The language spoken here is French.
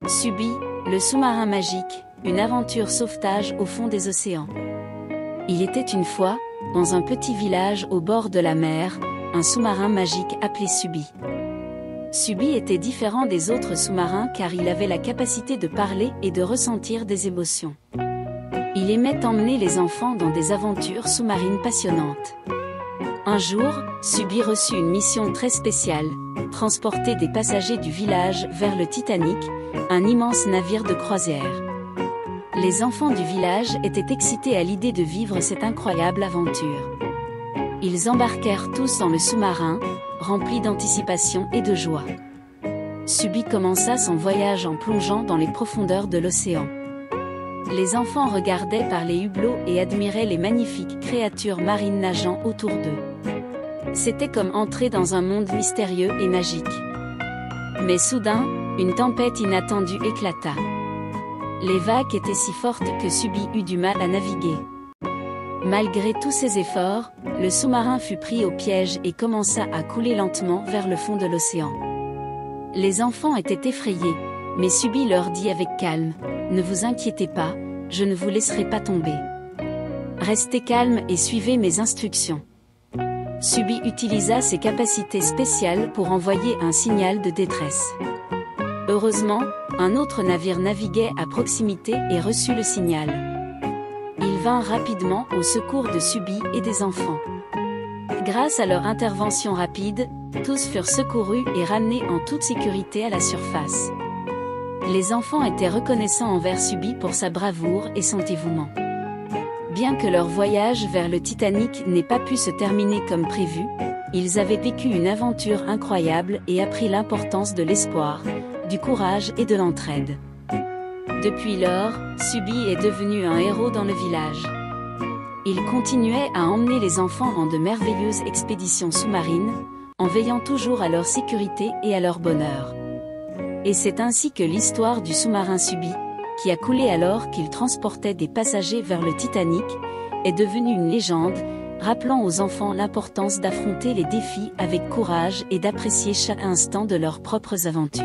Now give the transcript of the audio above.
Subi, le sous-marin magique, une aventure sauvetage au fond des océans. Il était une fois, dans un petit village au bord de la mer, un sous-marin magique appelé Subi. Subi était différent des autres sous-marins car il avait la capacité de parler et de ressentir des émotions. Il aimait emmener les enfants dans des aventures sous-marines passionnantes. Un jour, Subi reçut une mission très spéciale, transporter des passagers du village vers le Titanic, un immense navire de croisière. Les enfants du village étaient excités à l'idée de vivre cette incroyable aventure. Ils embarquèrent tous dans le sous-marin, remplis d'anticipation et de joie. Subi commença son voyage en plongeant dans les profondeurs de l'océan. Les enfants regardaient par les hublots et admiraient les magnifiques créatures marines nageant autour d'eux. C'était comme entrer dans un monde mystérieux et magique. Mais soudain, une tempête inattendue éclata. Les vagues étaient si fortes que Subi eut du mal à naviguer. Malgré tous ses efforts, le sous-marin fut pris au piège et commença à couler lentement vers le fond de l'océan. Les enfants étaient effrayés, mais Subi leur dit avec calme, « Ne vous inquiétez pas, je ne vous laisserai pas tomber. Restez calme et suivez mes instructions. » Subi utilisa ses capacités spéciales pour envoyer un signal de détresse. Heureusement, un autre navire naviguait à proximité et reçut le signal. Il vint rapidement au secours de Subi et des enfants. Grâce à leur intervention rapide, tous furent secourus et ramenés en toute sécurité à la surface. Les enfants étaient reconnaissants envers Subi pour sa bravoure et son dévouement. Bien que leur voyage vers le Titanic n'ait pas pu se terminer comme prévu, ils avaient vécu une aventure incroyable et appris l'importance de l'espoir, du courage et de l'entraide. Depuis lors, Subi est devenu un héros dans le village. Il continuait à emmener les enfants dans de merveilleuses expéditions sous-marines, en veillant toujours à leur sécurité et à leur bonheur. Et c'est ainsi que l'histoire du sous-marin Subi, qui a coulé alors qu'il transportait des passagers vers le Titanic, est devenue une légende, rappelant aux enfants l'importance d'affronter les défis avec courage et d'apprécier chaque instant de leurs propres aventures.